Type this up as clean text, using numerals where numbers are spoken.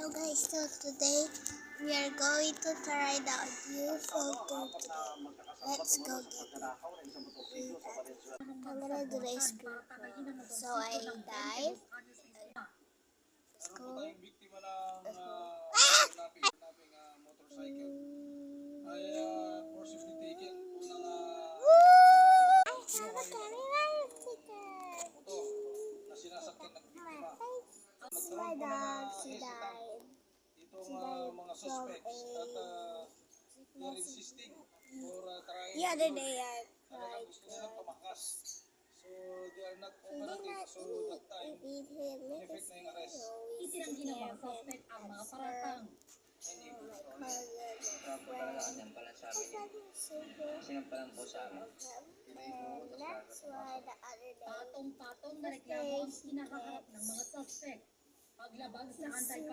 Hello guys, so today we are going to try the new photo today. Let's go get it. I'm gonna do this group. So I dive. Let's go. Let's go. My dog, she died. Mga suspects at they're insisting for trying The other day I talagang tried gusto nilang tumakas. So they are not He did cooperative. not So that time, eat him. in-effect na yung arrest. Itinang ginawang suspect ang mga paratang. Yan pala sa amin. Sinampalan po sa amin. That's why the other day Patong-patong na reklamo ang hinaharap ng mga suspect. Paglabag sa anti